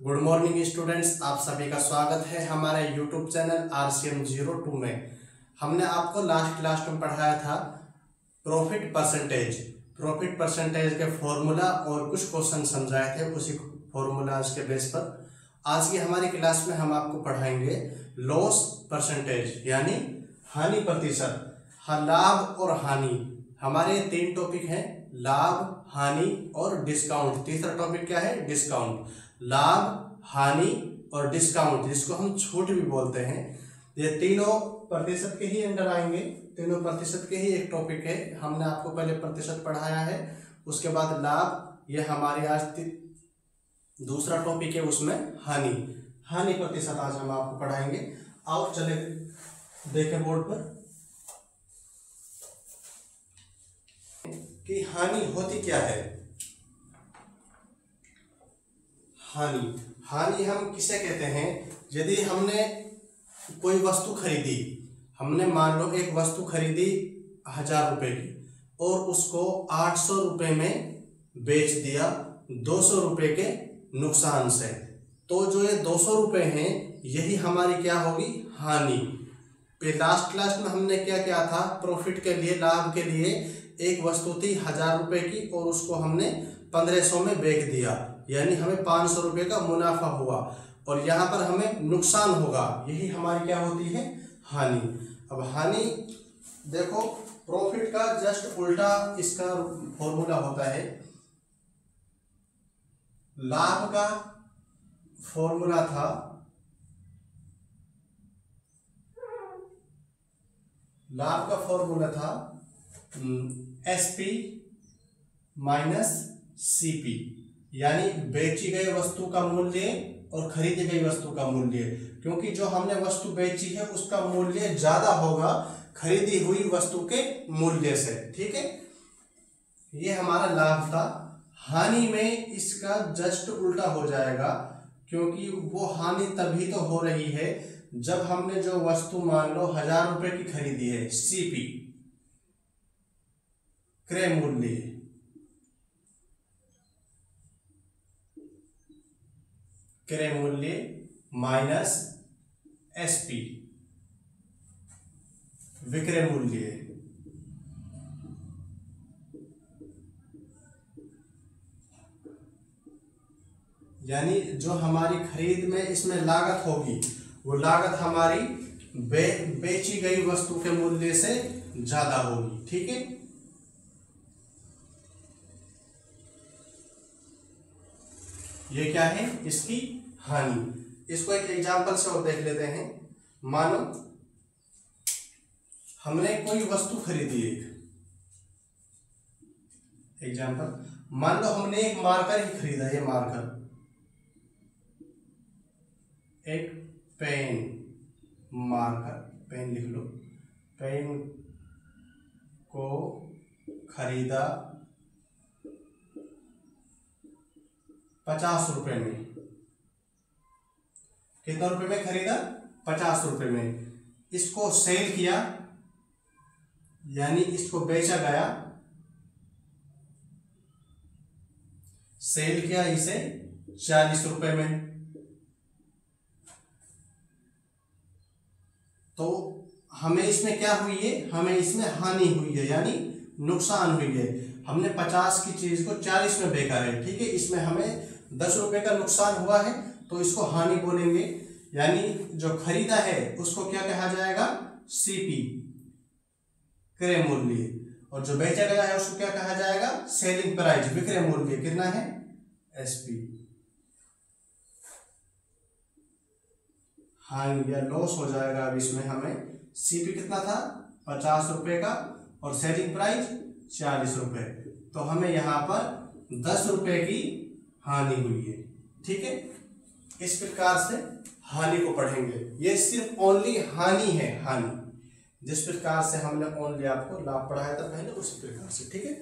Good morning students, आप सभी का स्वागत है हमारे यूट्यूब चैनल RCM02 में। हमने आपको लास्ट क्लास में पढ़ाया था प्रॉफिट परसेंटेज के फॉर्मूला और कुछ क्वेश्चन समझाए थे उसी फॉर्मूलाज के बेस पर। आज की हमारी क्लास में हम आपको पढ़ाएंगे लॉस परसेंटेज यानी हानि प्रतिशत। लाभ और हानि, हमारे 3 टॉपिक हैं, लाभ, हानि और डिस्काउंट। तीसरा टॉपिक क्या है? डिस्काउंट। लाभ, हानि और डिस्काउंट, जिसको हम छूट भी बोलते हैं, ये तीनों प्रतिशत के ही अंडर आएंगे। तीनों प्रतिशत के ही एक टॉपिक है। हमने आपको पहले प्रतिशत पढ़ाया है, उसके बाद लाभ, ये हमारे आज दूसरा टॉपिक है, उसमें हानि प्रतिशत आज हम आपको पढ़ाएंगे। आओ चले देखें बोर्ड पर कि हानि होती क्या है। हानि हम किसे कहते हैं? यदि हमने कोई वस्तु खरीदी, हमने मान लो एक वस्तु खरीदी 1000 रुपए की और उसको 800 रुपए में बेच दिया 200 रुपए के नुकसान से, तो जो ये 200 रुपए हैं यही हमारी क्या होगी? हानि। लास्ट क्लास में हमने क्या किया था? प्रॉफिट के लिए, लाभ के लिए एक वस्तु थी 1000 रुपए की और उसको हमने 1500 में बेच दिया, यानी हमें 500 रुपए का मुनाफा हुआ और यहाँ पर हमें नुकसान होगा, यही हमारी क्या होती है? हानि। अब हानि देखो, प्रॉफिट का जस्ट उल्टा इसका फॉर्मूला होता है। लाभ का फॉर्मूला था SP माइनस CP, यानी बेची गई वस्तु का मूल्य और खरीदी गई वस्तु का मूल्य। क्योंकि जो हमने वस्तु बेची है उसका मूल्य ज्यादा होगा खरीदी हुई वस्तु के मूल्य से, ठीक है। ये हमारा लाभ था। हानि में इसका जस्ट उल्टा हो जाएगा, क्योंकि वो हानि तभी तो हो रही है जब हमने जो वस्तु मान लो 1000 रुपए की खरीदी है, CP क्रय मूल्य माइनस SP विक्रय मूल्य। यानी जो हमारी खरीद में इसमें लागत होगी, वो लागत हमारी बेची गई वस्तु के मूल्य से ज्यादा होगी, ठीक है। ये क्या है? इसकी हानि। इसको एक एग्जांपल से और देख लेते हैं। मानो हमने कोई वस्तु खरीदी, एक एग्जांपल, मान लो हमने एक मार्कर ही खरीदा। ये मार्कर, एक पेन लिख लो। पेन को खरीदा 50 रुपए में। कितने रुपए में खरीदा? 50 रुपए में। इसको सेल किया, यानी इसको बेचा गया, सेल किया इसे 40 रुपए में। तो हमें इसमें क्या हुई है? हमें इसमें हानि हुई है, यानी नुकसान हुई है। हमने 50 की चीज को 40 में बेचा है, ठीक है। इसमें हमें 10 रुपए का नुकसान हुआ है, तो इसको हानि बोलेंगे। यानी जो खरीदा है उसको क्या कहा जाएगा? CP क्रय मूल्य, और जो बेचा गया है उसको क्या कहा जाएगा? सेलिंग प्राइस विक्रय मूल्य। कितना है? SP। हानि या लॉस हो जाएगा। अब इसमें हमें CP कितना था? 50 रुपए का, और सेलिंग प्राइस 40 रुपए, तो हमें यहाँ पर 10 रुपए की हानि हुई है, ठीक है। इस प्रकार से हानि को पढ़ेंगे। ये सिर्फ ओनली हानि है, हानि। जिस प्रकार से हमने ओनली आपको लाभ पढ़ाया था पहले, उसी प्रकार से, ठीक है।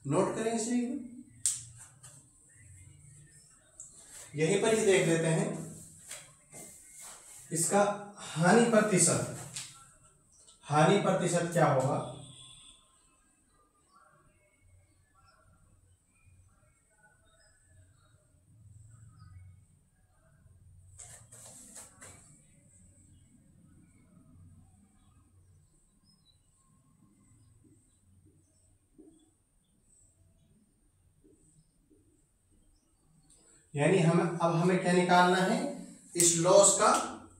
नोट करें इसे, यहीं पर ही देख लेते हैं इसका हानि प्रतिशत क्या होगा? यानी हमें क्या निकालना है, इस लॉस का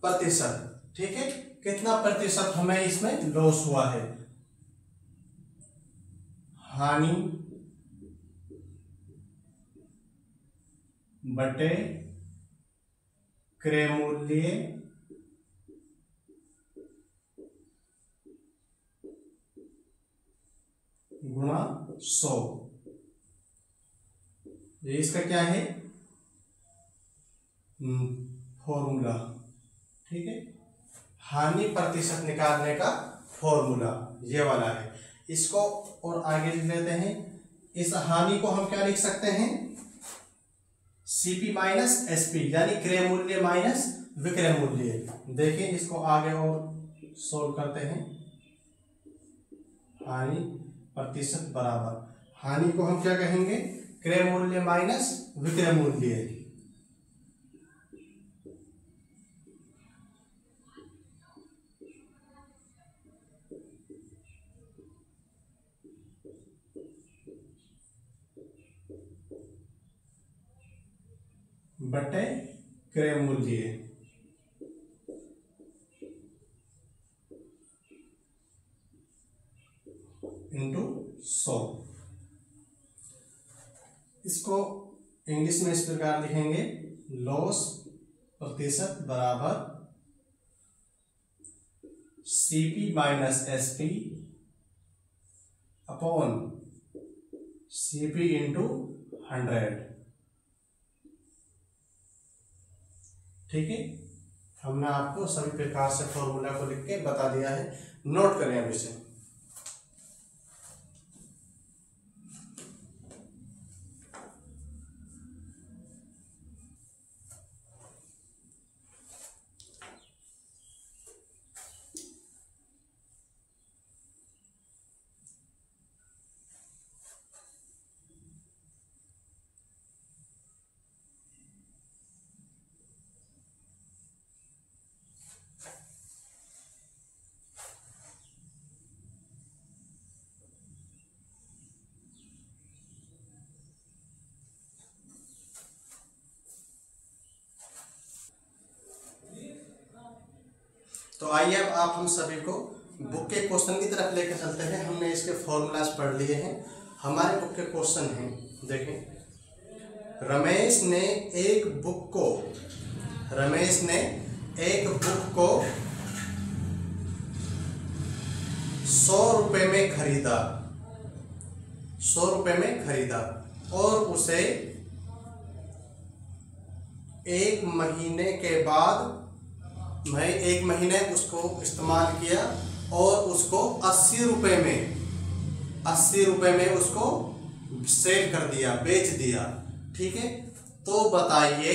प्रतिशत। ठीक है, कितना प्रतिशत हमें इसमें लॉस हुआ है, हानि बटे क्रय मूल्य गुणा 100। ये इसका क्या है फॉर्मूला। ठीक है, हानि प्रतिशत निकालने का फॉर्मूला ये वाला है। इसको और आगे लिख लेते हैं। इस हानि को हम क्या लिख सकते हैं, सीपी माइनस एसपी, यानी क्रय मूल्य माइनस विक्रय मूल्य। देखिए इसको आगे और सोल्व करते हैं। हानि प्रतिशत बराबर, हानि को हम क्या कहेंगे, क्रय मूल्य माइनस विक्रय मूल्य। बटे क्रय मूल्य इंटू 100। इसको इंग्लिश में इस प्रकार लिखेंगे, लॉस प्रतिशत बराबर CP minus SP upon CP into 100। ठीक है, हमने आपको सभी प्रकार से फॉर्मूला को लिख के बता दिया है, नोट करें अब इसे। तो आइए अब आप हम सभी को बुक के क्वेश्चन की तरफ लेकर चलते हैं। हमने इसके फॉर्मूलाज पढ़ लिए हैं। हमारे बुक के क्वेश्चन हैं, देखें। रमेश ने एक बुक को 100 रुपए में खरीदा, 100 रुपए में खरीदा और उसे 1 महीने के बाद, मैं 1 महीने उसको इस्तेमाल किया और उसको 80 रुपए में उसको सेल कर दिया, बेच दिया। ठीक है, तो बताइए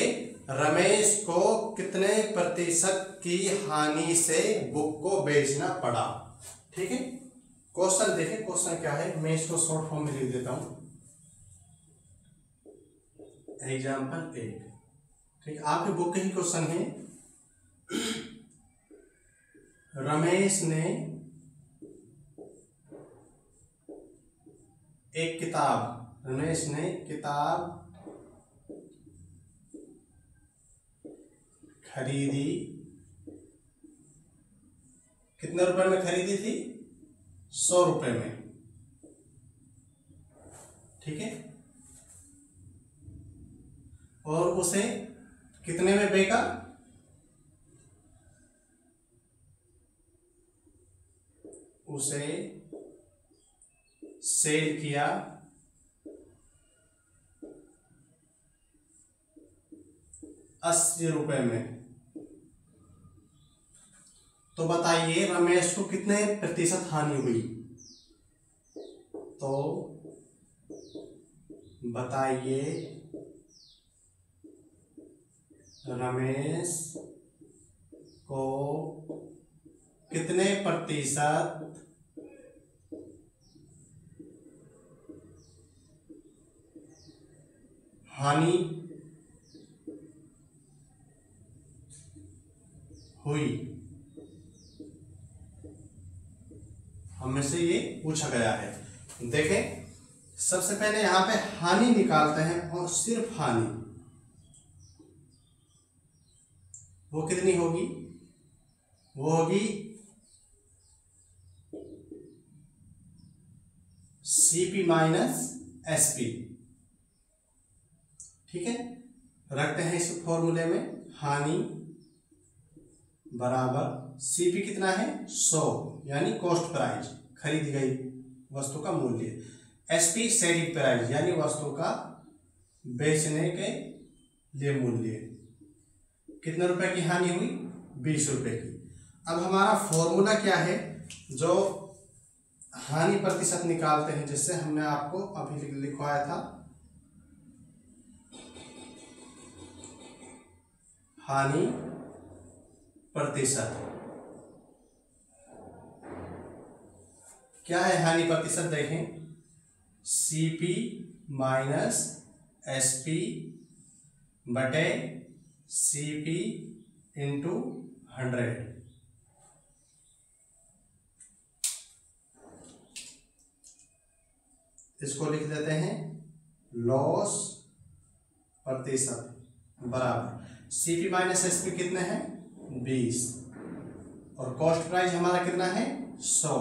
रमेश को कितने प्रतिशत की हानि से बुक को बेचना पड़ा। ठीक है, क्वेश्चन देखिए, क्वेश्चन क्या है, मैं इसको शॉर्ट फॉर्म में लिख देता हूं। एग्जाम्पल 1। ठीक है, आपकी बुक के ही क्वेश्चन है। रमेश ने एक किताब खरीदी, कितने रुपए में खरीदी थी, 100 रुपए में। ठीक है, और उसे कितने में बेचा, उसे सेल किया 80 रुपए में। तो बताइए रमेश को कितने प्रतिशत हानि हुई। तो बताइए रमेश को कितने प्रतिशत हानि हुई। हमें से ये पूछा गया है। देखें, सबसे पहले यहां पे हानि निकालते हैं और सिर्फ हानि। वो कितनी होगी, वो होगी CP माइनस SP। ठीक है, रखते हैं इस फॉर्मूले में, हानि बराबर CP कितना है 100 यानी कॉस्ट प्राइस, खरीदी गई वस्तु का मूल्य, SP सेलिंग प्राइस यानी वस्तु का बेचने के लिए मूल्य। कितने रुपए की हानि हुई, 20 रुपए की। अब हमारा फॉर्मूला क्या है, जो हानि प्रतिशत निकालते हैं, जिससे हमने आपको अभी लिखवाया था, हानि प्रतिशत। क्या है हानि प्रतिशत, देखें, CP माइनस SP बटे CP इंटू 100। इसको लिख देते हैं लॉस प्रतिशत बराबर CP माइनस SP कितने हैं 20 और कॉस्ट प्राइस हमारा कितना है 100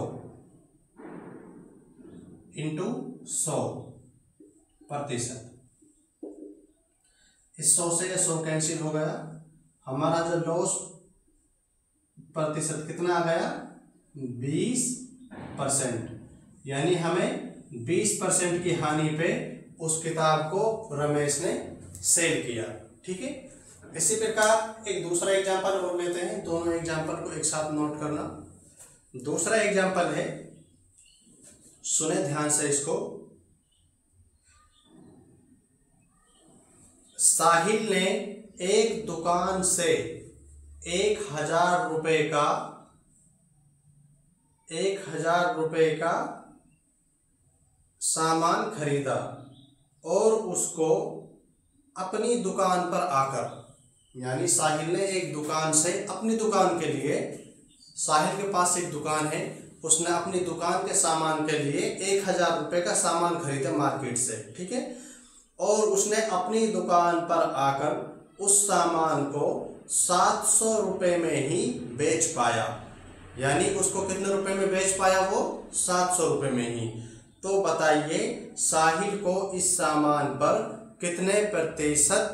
इंटू 100 प्रतिशत। इस 100 से 100 कैंसिल हो गया, हमारा जो लॉस प्रतिशत कितना आ गया 20%, यानी हमें 20% की हानि पे उस किताब को रमेश ने सेल किया। ठीक है, इसी प्रकार एक दूसरा एग्जांपल और लेते हैं, दोनों एग्जांपल को एक साथ नोट करना। दूसरा एग्जांपल है, सुने ध्यान से इसको, साहिल ने एक दुकान से 1000 रुपए का सामान खरीदा और उसको अपनी दुकान पर आकर, यानी साहिल ने एक दुकान से अपनी दुकान के लिए, साहिल के पास एक दुकान है, उसने अपनी दुकान के सामान के लिए 1000 रुपए का सामान खरीदा मार्केट से। ठीक है, और उसने अपनी दुकान पर आकर उस सामान को 700 रुपए में ही बेच पाया, यानी उसको कितने रुपए में बेच पाया, वो 700 रुपए में ही। तो बताइए साहिल को इस सामान पर कितने प्रतिशत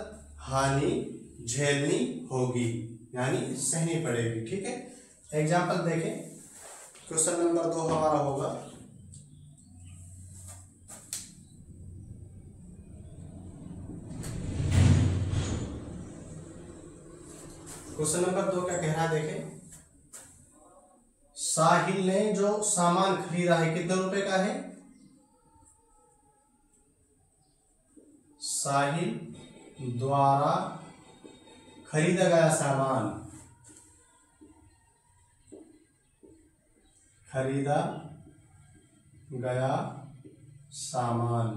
हानि झेलनी होगी, यानी सहनी पड़ेगी। ठीक है, एग्जाम्पल देखें, क्वेश्चन नंबर 2 हमारा होगा, क्वेश्चन नंबर 2 क्या कह रहा है, देखें, साहिल ने जो सामान खरीदा है कितने रुपए का है, साहिल द्वारा खरीदा गया सामान, खरीदा गया सामान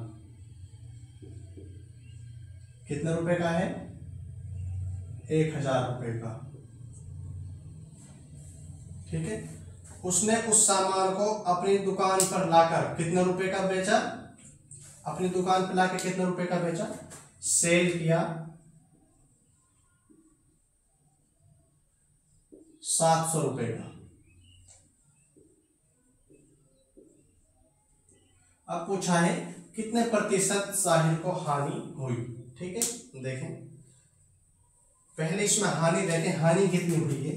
कितने रुपए का है, 1000 रुपए का। ठीक है, उसने उस सामान को अपनी दुकान पर लाकर कितने रुपए का बेचा, अपनी दुकान पर लाकर कितने रुपए का बेचा, सेल किया 700 रुपए का। अब पूछा है कितने प्रतिशत साहिल को हानि हुई। ठीक है, देखें, पहले इसमें हानि देखें, हानि कितनी हुई है,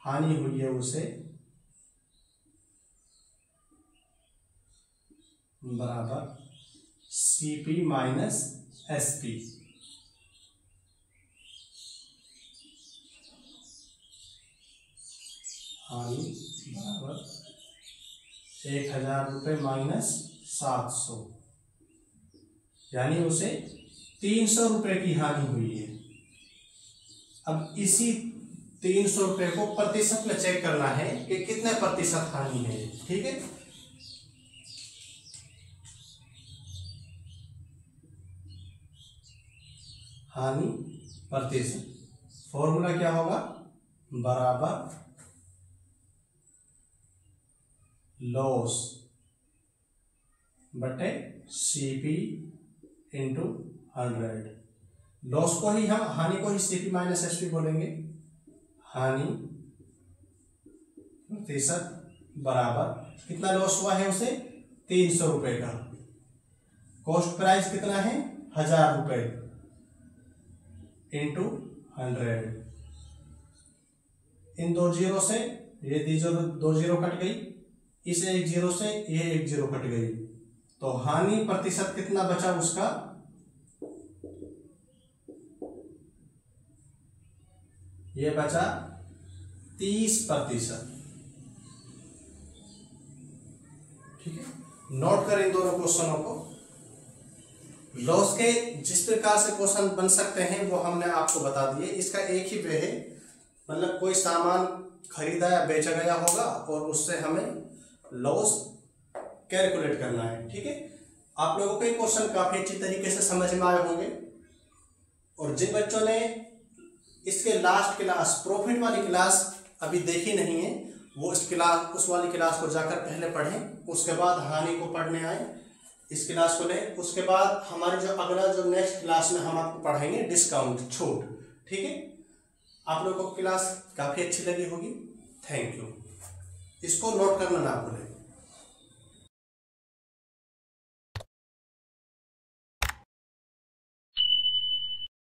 हानि हुई है उसे बराबर CP माइनस SP। हानि बराबर 1000 रुपये माइनस 700, यानी उसे 300 रुपए की हानि हुई है। अब इसी 300 रुपए को प्रतिशत में चेक करना है कि कितने प्रतिशत हानि है। ठीक है, हानि प्रतिशत, फॉर्मूला क्या होगा, बराबर लॉस बटे CP इंटू 100। लॉस को ही हम, हानि को ही CP माइनस SP बोलेंगे। हानि प्रतिशत बराबर कितना लॉस हुआ है उसे, 300 रुपए का। कॉस्ट प्राइस कितना है, 1000 रुपए इंटू 100। इन दो जीरो से ये दो जीरो कट गई, इस एक जीरो से ये एक जीरो कट गई, तो हानि प्रतिशत कितना बचा उसका, ये बचा 30%। ठीक है, नोट करें इन दोनों क्वेश्चनों को। लॉस के जिस प्रकार से क्वेश्चन बन सकते हैं वो हमने आपको बता दिए। इसका एक ही वे है, मतलब कोई सामान खरीदा या बेचा गया होगा और उससे हमें लॉस कैलकुलेट करना है। ठीक है, आप लोगों को ये क्वेश्चन काफी अच्छी तरीके से समझ में आए होंगे। और जिन बच्चों ने इसके लास्ट क्लास, प्रॉफिट वाली क्लास अभी देखी नहीं है, वो उस वाली क्लास को जाकर पहले पढ़ें, उसके बाद हानि को पढ़ने आए, इस क्लास को लें। उसके बाद हमारे जो अगला जो नेक्स्ट क्लास में हम आपको पढ़ाएंगे डिस्काउंट, छूट। ठीक है, आप लोगों को क्लास काफी अच्छी लगी होगी। Thank you. इसको नोट करना ना भूलें।